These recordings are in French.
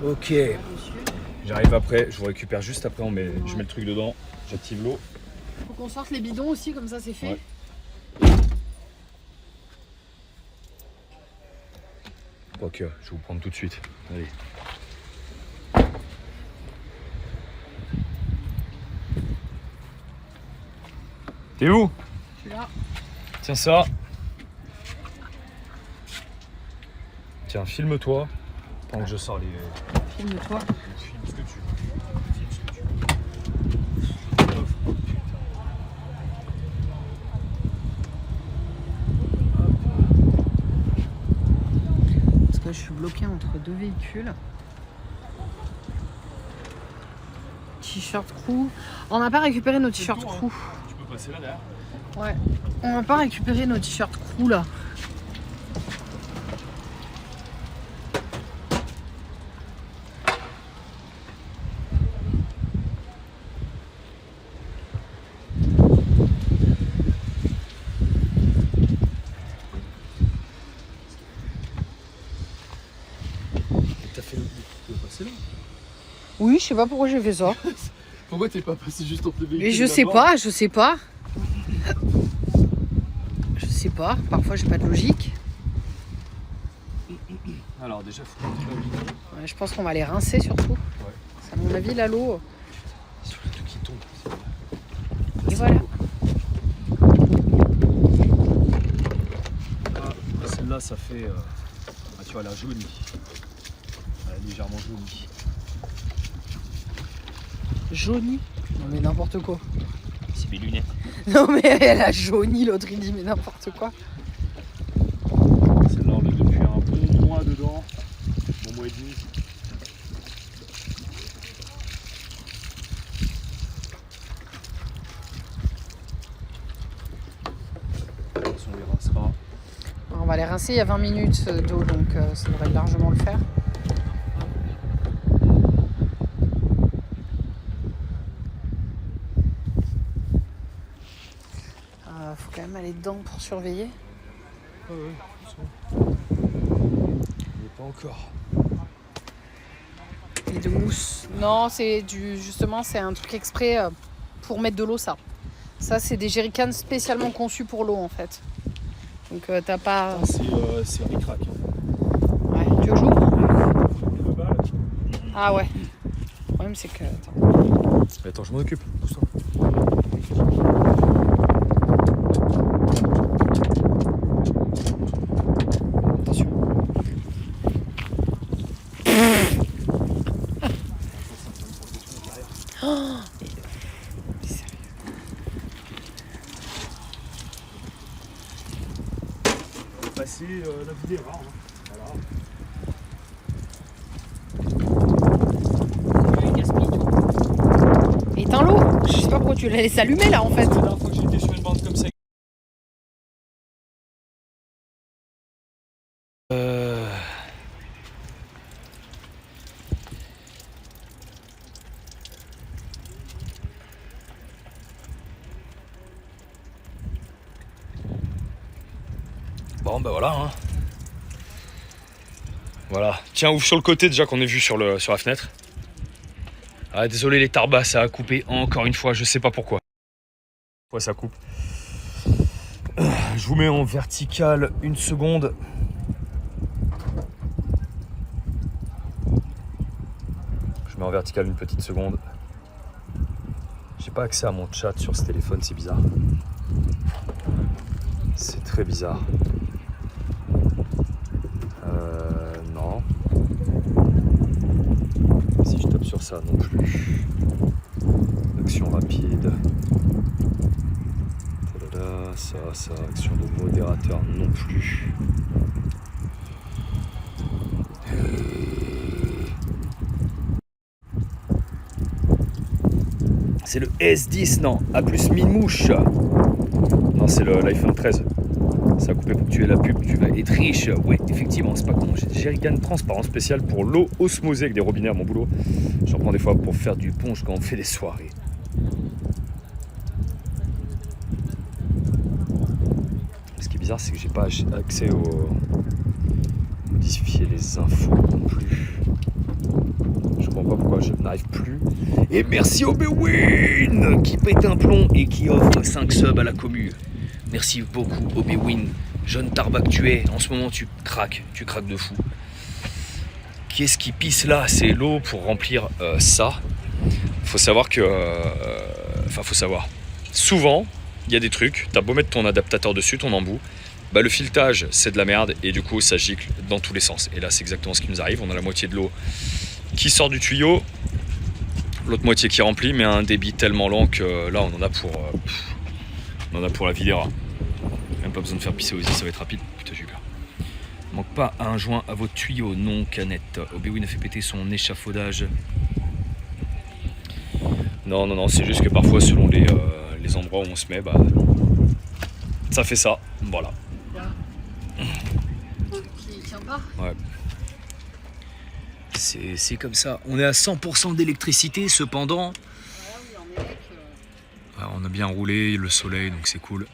Ok. J'arrive après, je vous récupère juste après, je mets le truc dedans, j'active l'eau. Faut qu'on sorte les bidons aussi, comme ça c'est fait. Ouais. Ok, je vais vous prendre tout de suite. Allez. T'es où? Je suis là. Tiens ça. Tiens, filme-toi pendant que je sors les... Filme-toi. Filme ce que tu veux. Filme ce que tu veux. Parce que je suis bloquée entre deux véhicules. T-shirt crew. On n'a pas récupéré nos t-shirts crew. Tu peux passer là derrière. Ouais. On n'a pas récupéré nos t-shirts crew là. T'as fait le... Tu peux passer là? Oui, je sais pas pourquoi j'ai fait ça. Pourquoi t'es pas passé juste entre les véhicules? Mais je sais pas, je sais pas. Je sais pas, parfois j'ai pas de logique. Alors déjà, faut monter la vidéo. Ouais, je pense qu'on va les rincer surtout. Ouais. C'est à mon avis là l'eau. Sur le truc qui tombe. Et voilà. Ah, celle-là, ça fait... Ah, tu vois, elle a jauni. Elle a légèrement jauni. Jauni. Non mais n'importe quoi. C'est mes lunettes. Non mais elle a jauni, l'autre il dit mais n'importe quoi. Celle-là, on l'a depuis un bon mois dedans. Bon mois et demi. De toute façon, on les rincera. On va les rincer, il y a 20 minutes d'eau donc ça devrait largement le faire. Faut quand même aller dedans pour surveiller. Ouais, attention. Mais pas encore. Et de mousse. Non, c'est du justement c'est un truc exprès pour mettre de l'eau ça. Ça c'est des jerrycans spécialement conçus pour l'eau en fait. Donc t'as pas. C'est ric-rac. Ouais, tu veux jouer? Ah ouais. Le problème c'est que. Attends, je m'en occupe. Pousse-toi. Attention. Oh, mais sérieux. On va passer la vidéo. Voilà. Éteins l'eau. Je sais pas pourquoi tu la laisses allumer là en fait. La dernière fois que j'étais sur une bande comme ça. Bon bah voilà hein. Voilà. Tiens, ouvre sur le côté déjà qu'on est vu sur la fenêtre. Ah désolé les tarbas, ça a coupé encore une fois, je sais pas pourquoi. Pourquoi ça coupe. Je vous mets en vertical une seconde. Je mets en vertical une petite seconde. J'ai pas accès à mon chat sur ce téléphone, c'est bizarre. C'est très bizarre. Non. Si je tape sur ça, non plus. Action rapide. Tadada, ça, action de modérateur, non plus. C'est le S10, non, A plus mine mouche. Non, c'est l'iPhone 13. Ça a coupé pour que tu aies la pub, tu vas être riche. Oui, effectivement, c'est pas con. J'ai des jerrycans transparents spécial pour l'eau osmosée avec des robinets à mon boulot. J'en prends des fois pour faire du ponche quand on fait des soirées. Ce qui est bizarre, c'est que j'ai pas accès au modifier les infos non plus. je n'arrive plus. Et merci Obi-Win qui pète un plomb et qui offre 5 subs à la commu. Merci beaucoup Obi-Win. Jeune tarbac que tu es, en ce moment tu craques de fou. Qu'est-ce qui pisse là? C'est l'eau pour remplir ça. Faut savoir que... faut savoir. Souvent, il y a des trucs, t'as beau mettre ton adaptateur dessus, ton embout, bah le filetage c'est de la merde et du coup ça gicle dans tous les sens. Et là c'est exactement ce qui nous arrive, on a la moitié de l'eau qui sort du tuyau, l'autre moitié qui remplit, mais à un débit tellement lent que là on en a pour la vie des rats. Même pas besoin de faire pisser aux yeux, ça va être rapide. Putain j'ai eu peur. Manque pas un joint à votre tuyau, non canette. Obi-Wan a fait péter son échafaudage. Non, c'est juste que parfois selon les endroits où on se met, bah ça fait ça, voilà. Qui tient pas. Ouais. C'est comme ça. On est à 100% d'électricité, cependant. Ouais, on a bien roulé, le soleil, donc c'est cool.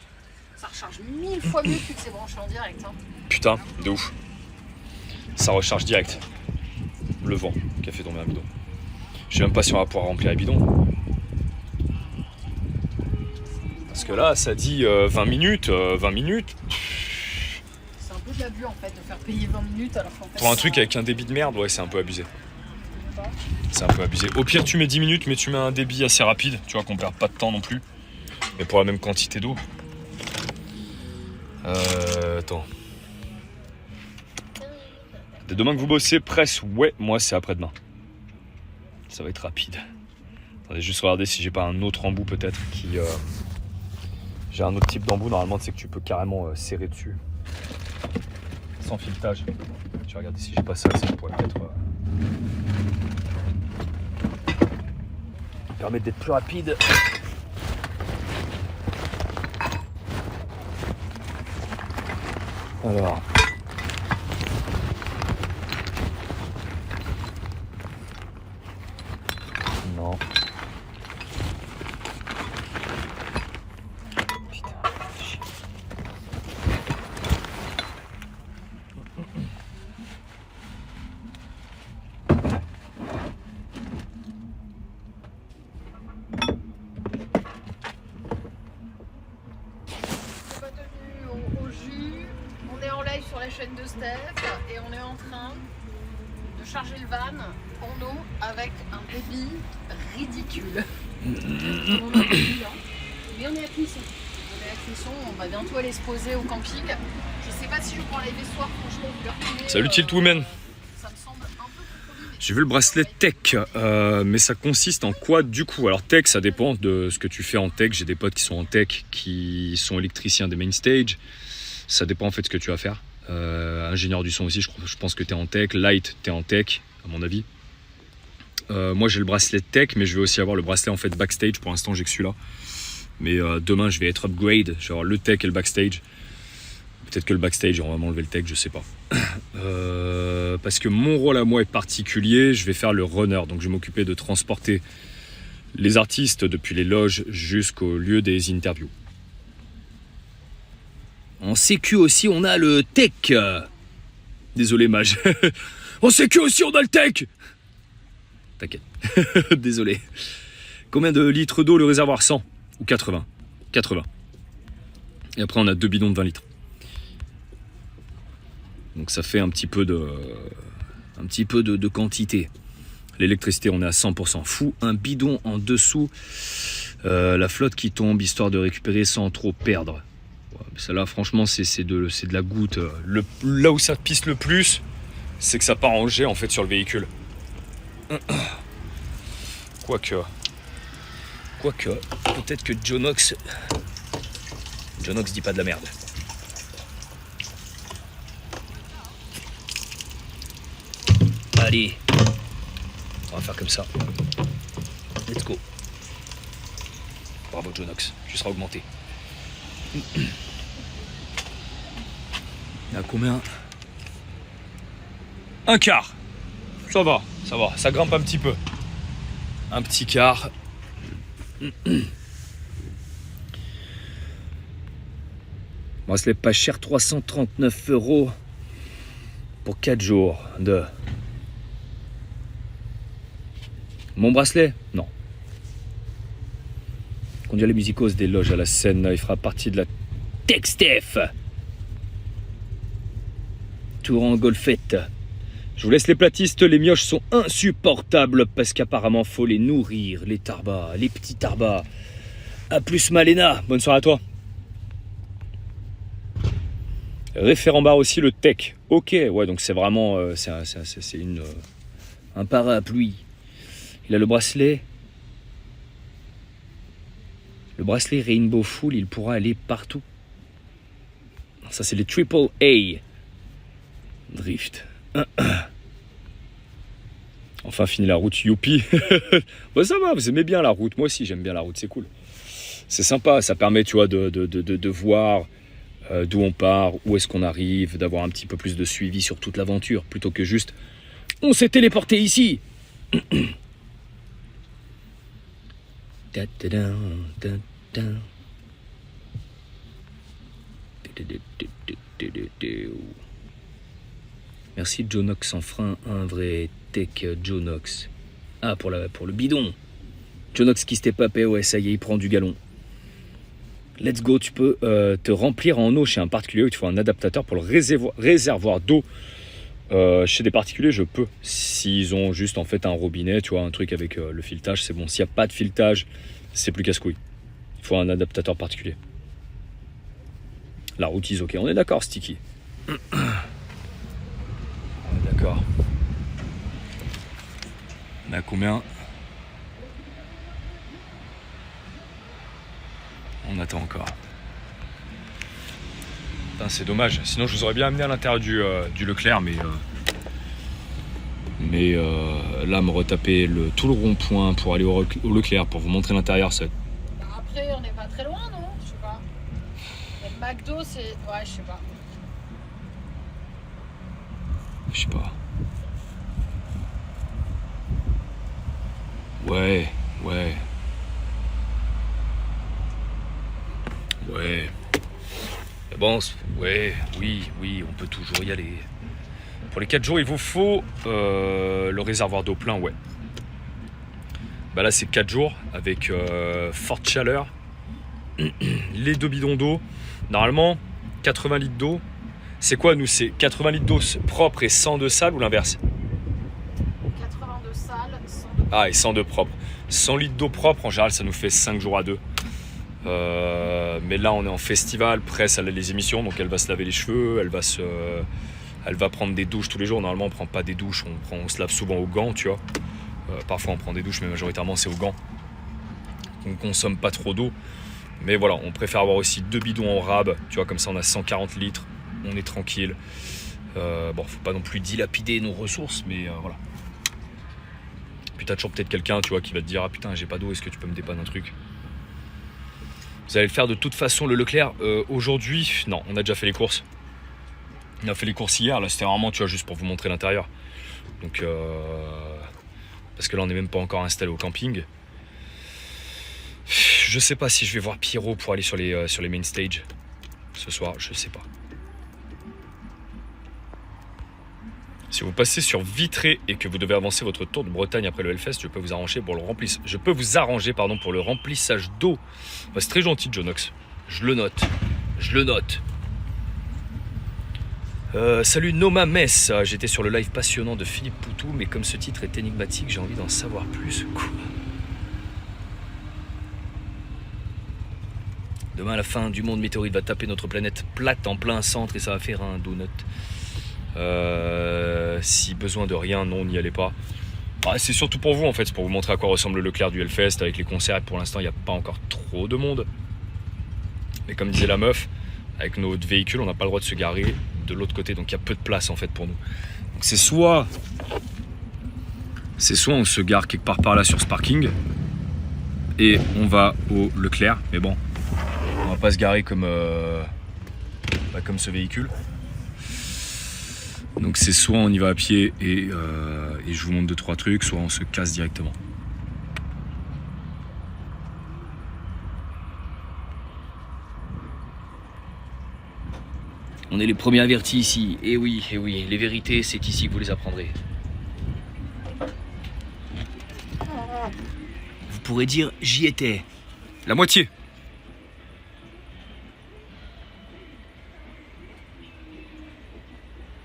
Ça recharge 1000 fois mieux que c'est branché en direct. Hein. Putain, de ouf. Ça recharge direct. Le vent qui a fait tomber un bidon. Je sais même pas si on va pouvoir remplir les bidons. Parce que là, ça dit 20 minutes. C'est un peu de l'abus en fait de faire payer 20 minutes alors qu'en fait. Pour un truc avec un débit de merde, ouais, c'est un peu abusé. C'est un peu abusé. Au pire, tu mets 10 minutes, mais tu mets un débit assez rapide, tu vois, qu'on perd pas de temps non plus. Mais pour la même quantité d'eau. Attends. Dès demain que vous bossez, presse, ouais, moi c'est après-demain. Ça va être rapide. Attendez, juste regarder si j'ai pas un autre embout peut-être qui... J'ai un autre type d'embout, normalement c'est que tu peux carrément serrer dessus. Sans filetage. Je vais regarder si j'ai pas ça pourrait peut-être... permettre d'être plus rapide. Alors... Non. Putain. Au jus, on est en live sur la chaîne de Steph et on est en train de charger le van en eau avec un débit ridicule. On a débit, hein. Mais on est à cuisson. On va bientôt aller se poser au camping. Je sais pas si je vais pouvoir arriver ce soir, franchement, vous leur filmer. Salut Tiltwoman. Ça me semble un peu compromis. J'ai vu le bracelet tech, mais ça consiste en quoi du coup? Alors tech, ça dépend de ce que tu fais en tech. J'ai des potes qui sont en tech, qui sont électriciens des main stage. Ça dépend en fait de ce que tu vas faire. Ingénieur du son aussi, je pense que tu es en tech. Light, tu es en tech, à mon avis. Moi j'ai le bracelet tech, mais je vais aussi avoir le bracelet en fait backstage. Pour l'instant j'ai que celui-là. Mais demain je vais être upgrade. Je vais avoir le tech et le backstage. Peut-être que le backstage, on va m'enlever le tech, je sais pas. Parce que mon rôle à moi est particulier, je vais faire le runner. Donc je vais m'occuper de transporter les artistes depuis les loges jusqu'au lieu des interviews. En sécu aussi, on a le tech. Désolé, Mage. En sécu aussi, on a le tech. T'inquiète. Désolé. Combien de litres d'eau le réservoir? 100 ou 80? 80. Et après, on a 2 bidons de 20 litres. Donc ça fait un petit peu de quantité. L'électricité, on est à 100%. Fou, un bidon en dessous. La flotte qui tombe, histoire de récupérer sans trop perdre. Celle-là, franchement, c'est de la goutte. Là où ça pisse le plus, c'est que ça part en jet en fait sur le véhicule. Quoique, peut-être que Jonox dit pas de la merde. Allez, on va faire comme ça. Let's go. Bravo Jonox, tu seras augmenté. Il y a combien? Un quart. Ça va, ça grimpe un petit peu. Un petit quart. Bracelet pas cher, 339 € pour 4 jours de Mon bracelet? Non. Conduire les musicos des loges à la scène, il fera partie de la Textef. Tour en golfette. Je vous laisse les platistes, les mioches sont insupportables parce qu'apparemment faut les nourrir, les tarbas, les petits tarbas. A plus Malena, bonne soirée à toi. Référent bar aussi le tech. Ok, ouais, donc c'est vraiment c'est un parapluie. Il a le bracelet. Le bracelet Rainbow Full, il pourra aller partout. Ça, c'est les Triple A. Drift. Enfin, fini la route, youpi. Bah, ça va, vous aimez bien la route. Moi aussi, j'aime bien la route, c'est cool. C'est sympa, ça permet, tu vois, de voir d'où on part, où est-ce qu'on arrive, d'avoir un petit peu plus de suivi sur toute l'aventure, plutôt que juste « On s'est téléporté ici !» Merci Jonox en frein, un vrai tech Jonox. Ah, pour le bidon. Jonox qui s'était papé, ouais, ça y est, il prend du galon. Let's go, tu peux te remplir en eau chez un particulier, il te faut un adaptateur pour le réservoir d'eau. Chez des particuliers, je peux. S'ils ont juste en fait un robinet, tu vois, un truc avec le filetage, c'est bon. S'il n'y a pas de filetage, c'est plus casse-couille. Il faut un adaptateur particulier. La route is ok, on est d'accord, Sticky. On est d'accord. On est à combien? On attend encore. Putain, c'est dommage. Sinon, je vous aurais bien amené à l'intérieur du Leclerc, mais là, me retaper tout le rond-point pour aller au Leclerc, pour vous montrer l'intérieur, ça... Après, on n'est pas très loin, non? Je sais pas. Mais le McDo, c'est... Ouais, je sais pas. Je sais pas. Ouais. Bon, oui, on peut toujours y aller. Pour les 4 jours, il vous faut le réservoir d'eau plein, ouais. Bah là, c'est 4 jours avec forte chaleur. Les 2 bidons d'eau. Normalement, 80 litres d'eau. C'est quoi, nous? C'est 80 litres d'eau propre et 100 de sale ou l'inverse? 80 de sale, 100 de propre. Ah, et 100 de propre. 100 litres d'eau propre, en général, ça nous fait 5 jours à 2. Mais là, on est en festival, presse à les émissions, donc elle va se laver les cheveux, elle va prendre des douches tous les jours. Normalement, on prend pas des douches, on se lave souvent aux gants, tu vois. Parfois, on prend des douches, mais majoritairement, c'est aux gants. On consomme pas trop d'eau. Mais voilà, on préfère avoir aussi 2 bidons en rab, tu vois, comme ça, on a 140 litres, on est tranquille. Bon, faut pas non plus dilapider nos ressources, mais voilà. Puis t'as toujours peut-être quelqu'un, tu vois, qui va te dire « Ah putain, j'ai pas d'eau, est-ce que tu peux me dépanner un truc ?» Vous allez le faire de toute façon, le Leclerc. Aujourd'hui, non, on a déjà fait les courses. On a fait les courses hier, là c'était vraiment, tu vois, juste pour vous montrer l'intérieur. Donc, parce que là on n'est même pas encore installé au camping. Je sais pas si je vais voir Pierrot pour aller sur les main stage ce soir, je sais pas. Si vous passez sur Vitré et que vous devez avancer votre tour de Bretagne après le Hellfest, je peux vous arranger pour le remplissage d'eau. Bah, c'est très gentil, Jonox. Je le note. Salut Noma Mess. J'étais sur le live passionnant de Philippe Poutou, mais comme ce titre est énigmatique, j'ai envie d'en savoir plus. Quoi. Demain, à la fin du monde, météorite va taper notre planète plate en plein centre et ça va faire un donut. Si besoin de rien, non, n'y allez pas. C'est surtout pour vous en fait, c'est pour vous montrer à quoi ressemble le Leclerc du Hellfest avec les concerts. Pour l'instant, il n'y a pas encore trop de monde. Mais comme disait la meuf, avec notre véhicule, on n'a pas le droit de se garer de l'autre côté, donc il y a peu de place en fait pour nous. Donc c'est soit on se gare quelque part par là sur ce parking et on va au Leclerc, mais bon, on va pas se garer comme ce véhicule. Donc c'est soit on y va à pied et je vous montre 2-3 trucs, soit on se casse directement. On est les premiers avertis ici. Et oui, les vérités, c'est ici que vous les apprendrez. Vous pourrez dire j'y étais. La moitié.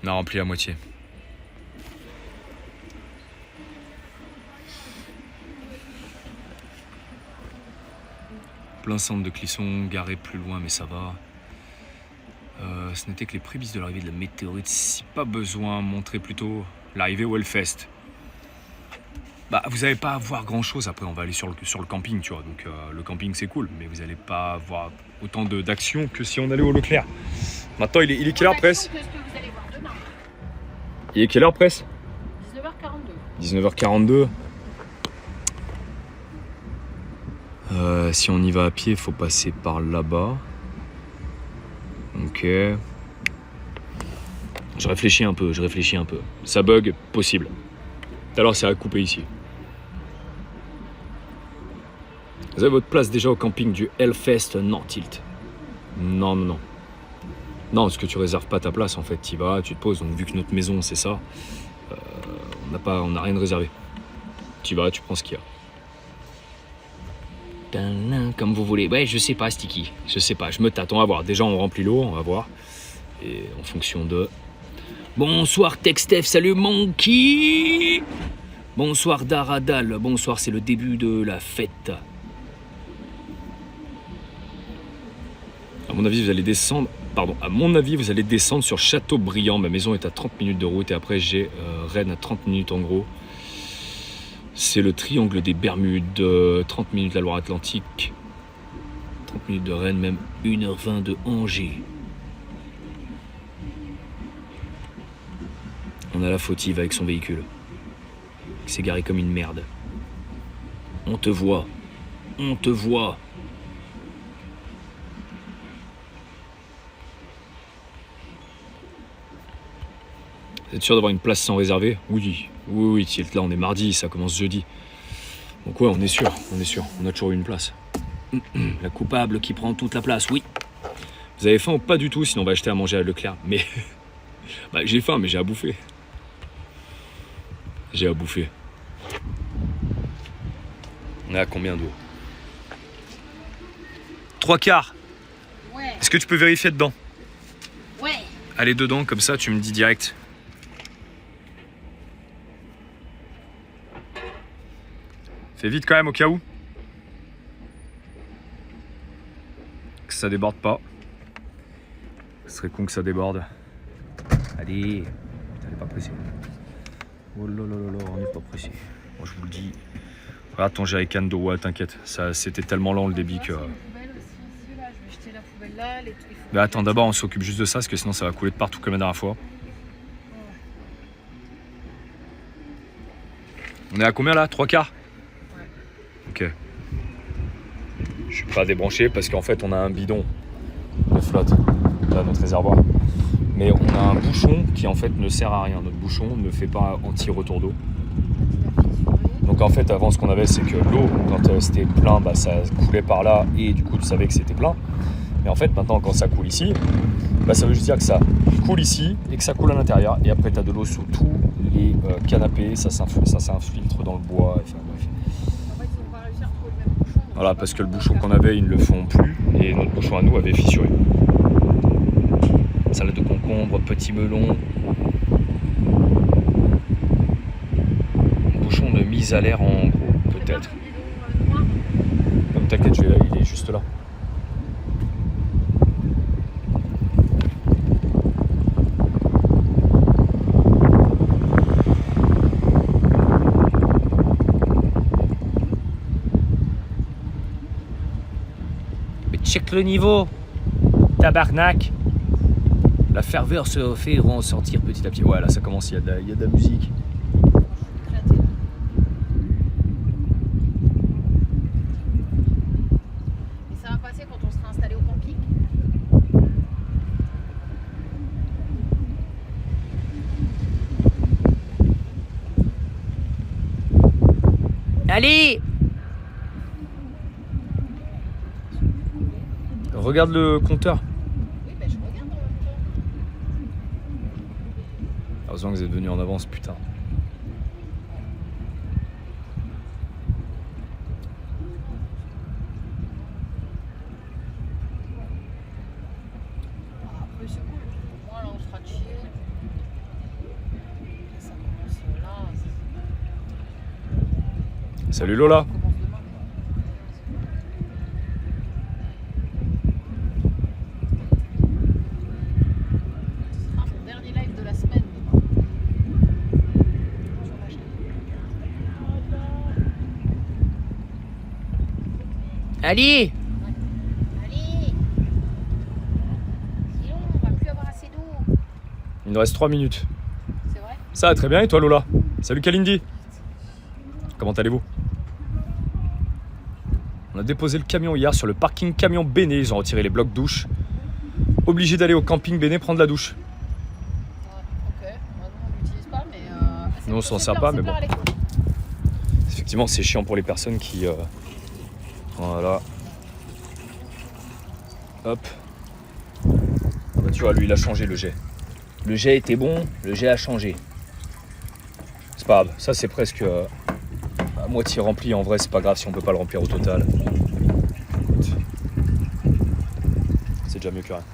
On a rempli la moitié. Plein centre de Clisson, garé plus loin, mais ça va. Ce n'était que les prémices de l'arrivée de la météorite. Si pas besoin, montrer plutôt l'arrivée au Hellfest. Bah, vous n'allez pas voir grand chose. Après, on va aller sur le camping, tu vois. Donc, le camping, c'est cool, mais vous n'allez pas avoir autant d'action que si on allait au Leclerc. Maintenant, il est quelle heure, Presse? Que ce que vous allez voir demain. Il est quelle heure, Presse? 19h42. 19h42. Si on y va à pied, il faut passer par là-bas. Ok. Je réfléchis un peu. Ça bug, possible. Tout à l'heure, c'est à couper ici. Vous avez votre place déjà au camping du Hellfest? Non, Tilt. Non. Non, parce que tu réserves pas ta place en fait. Tu y vas, tu te poses. Donc vu que notre maison c'est ça, on n'a rien de réservé. Tu y vas, tu prends ce qu'il y a. Comme vous voulez. Ouais, je sais pas, Sticky. Je sais pas, je me tâte. On va voir. Déjà, on remplit l'eau, on va voir. Et en fonction de... Bonsoir, Textef. Salut, Monkey. Bonsoir, Daradal. Bonsoir, c'est le début de la fête. À mon avis, vous allez descendre... sur Châteaubriand. Ma maison est à 30 minutes de route. Et après, j'ai Rennes à 30 minutes en gros. C'est le triangle des Bermudes, 30 minutes de la Loire-Atlantique, 30 minutes de Rennes, même 1h20 de Angers. On a la fautive avec son véhicule. Il s'est garé comme une merde. On te voit. Vous êtes sûr d'avoir une place sans réserver? Oui, là on est mardi, ça commence jeudi. Donc ouais, on est sûr, on a toujours eu une place. La coupable qui prend toute la place, oui. Vous avez faim ou pas du tout? Sinon on va acheter à manger à Leclerc. Mais bah, j'ai faim, mais j'ai à bouffer. On est à combien d'eau? 3/4. Ouais. Est-ce que tu peux vérifier dedans? Ouais. Allez dedans, comme ça tu me dis direct. Fais vite quand même au cas où. Que ça déborde pas. Ce serait con que ça déborde. Allez. Putain, on n'est pas pressé. Oh là là là là, on n'est pas pressé. Moi je vous le dis. Regarde ton jerrycan d'eau, ouais, t'inquiète. Ça, c'était tellement lent le débit que... Mais attends, d'abord on s'occupe juste de ça parce que sinon ça va couler de partout comme la dernière fois. On est à combien là? 3/4? Ok. Je suis pas débranché parce qu'en fait on a un bidon de flotte, là notre réservoir. Mais on a un bouchon qui en fait ne sert à rien. Notre bouchon ne fait pas anti-retour d'eau. Donc en fait avant ce qu'on avait c'est que l'eau quand c'était plein bah, ça coulait par là et du coup tu savais que c'était plein. Mais en fait maintenant quand ça coule ici, bah, ça veut juste dire que ça coule ici et que ça coule à l'intérieur. Et après tu as de l'eau sous tous les canapés, ça s'infiltre dans le bois. Enfin, bref. Voilà, parce que le bouchon qu'on avait, ils ne le font plus. Et notre bouchon à nous avait fissuré. Salade de concombre, petit melon. Bouchon de mise à l'air en gros, peut-être. Non, t'inquiète, il est juste là. Check le niveau, tabarnak. La ferveur se fait ressentir petit à petit. Ouais, là ça commence, il y a de la musique. Et ça va passer quand on sera installé au camping. Allez! Regarde le compteur. Oui, bah je regarde en même temps. Heureusement que vous êtes venus en avance, putain. Salut Lola. On commence demain. Ce sera mon dernier live de la semaine demain. Sur ma chaîne. Allez. Allez. Sinon, on va plus avoir assez d'eau. Il nous reste 3 minutes. C'est vrai? Ça va très bien et toi Lola? Salut Kalindi. Comment allez-vous? On a déposé le camion hier sur le parking camion Béné. Ils ont retiré les blocs douche. Obligé d'aller au camping Béné prendre la douche. Ouais, ok. Bah, nous, on l'utilise pas, mais. Nous, on s'en sert pas, mais bon. Effectivement, c'est chiant pour les personnes qui... Voilà. Hop. Ah bah, tu vois, lui, il a changé le jet. Le jet était bon, le jet a changé. C'est pas grave. Ça, c'est presque à moitié rempli. En vrai, c'est pas grave si on peut pas le remplir au total. Écoute. C'est déjà mieux que rien.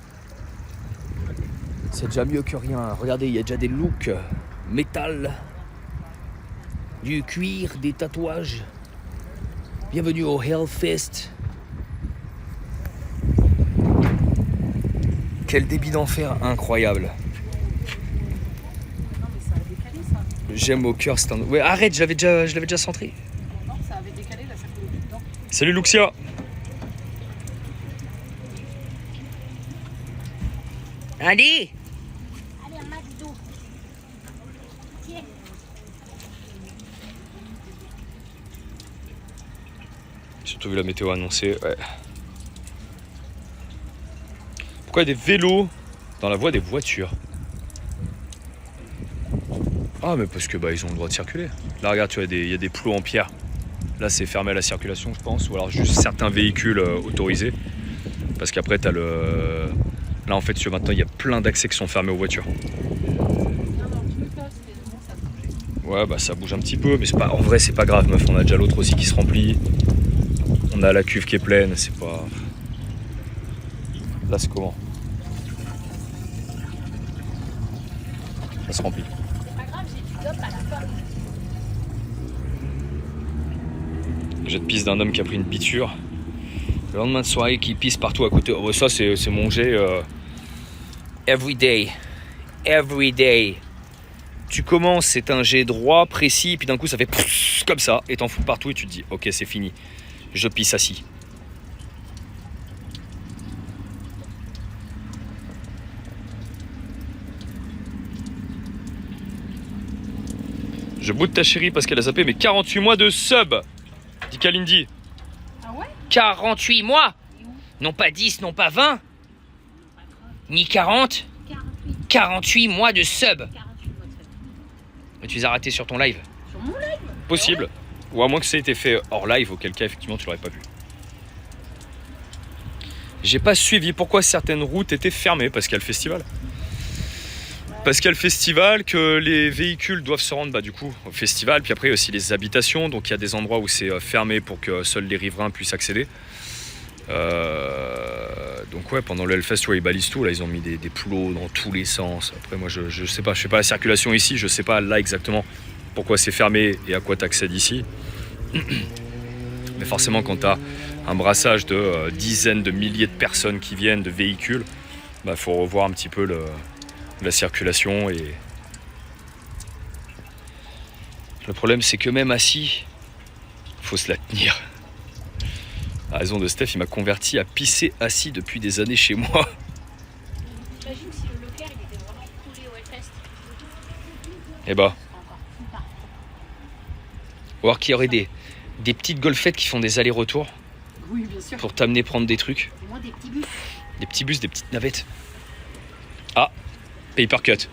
C'est déjà mieux que rien. Regardez, il y a déjà des looks métal, du cuir, des tatouages. Bienvenue au Hellfest. Quel débit d'enfer incroyable. Non, mais ça a décalé ça. J'aime au cœur, c'est un... Ouais, arrête, je l'avais déjà centré. Non, ça avait décalé, là, ça coulait plus dedans. Salut Luxia. Allez. Allez, un max d'eau. Tiens. J'ai surtout vu la météo annoncée, ouais. Pourquoi il y a des vélos dans la voie des voitures? Ah mais parce que bah ils ont le droit de circuler. Là regarde, tu vois, il y a des plots en pierre. Là c'est fermé à la circulation je pense, ou alors juste certains véhicules autorisés. Parce qu'après t'as le... Là en fait sur maintenant il y a plein d'accès qui sont fermés aux voitures. Ouais bah ça bouge un petit peu, mais c'est pas... en vrai c'est pas grave meuf, on a déjà l'autre aussi qui se remplit. On a la cuve qui est pleine, c'est pas... Là c'est comment? Ça se remplit. C'est pas grave, j'ai du top à la fin. Jet de pisse d'un homme qui a pris une piqûre. Le lendemain de soirée qui pisse partout à côté. Oh, ça c'est mon jet every day. Every day. Tu commences, c'est un jet droit, précis, puis d'un coup ça fait comme ça, et t'en fous partout et tu te dis ok c'est fini. Je pisse assis. Je boude ta chérie parce qu'elle a zappé mes 48 mois de sub. Dit Kalindi. Ah ouais? 48 mois. Non pas 10, non pas 20. Ni 40. 48 mois de sub. 48 votre. Mais tu les as ratés sur ton live. Sur mon live? Possible. Ou à moins que ça ait été fait hors live, auquel cas effectivement tu l'aurais pas vu. J'ai pas suivi pourquoi certaines routes étaient fermées parce qu'il y a le festival. Parce qu'il y a le festival, que les véhicules doivent se rendre du coup au festival, puis après il y a aussi les habitations, donc il y a des endroits où c'est fermé pour que seuls les riverains puissent accéder. Donc ouais, pendant le Hellfest, ouais, ils balisent tout, là ils ont mis des plots dans tous les sens. Après moi je sais pas, je fais pas la circulation ici, je sais pas là exactement pourquoi c'est fermé et à quoi tu accèdes ici. Mais forcément quand tu as un brassage de dizaines de milliers de personnes qui viennent, de véhicules, bah faut revoir un petit peu la circulation. Et le problème c'est que même assis, faut se la tenir. À raison de Steph, il m'a converti à pisser assis depuis des années chez moi. Imagine si le Leclerc il était vraiment coulé au Hellfest. Et bah, Encore plus tard. ou alors qu'il y aurait des petites golfettes qui font des allers-retours Oui, bien sûr. pour t'amener prendre des trucs. Et moi des petits bus. Des petits bus, des petites navettes. Ah, paper cut.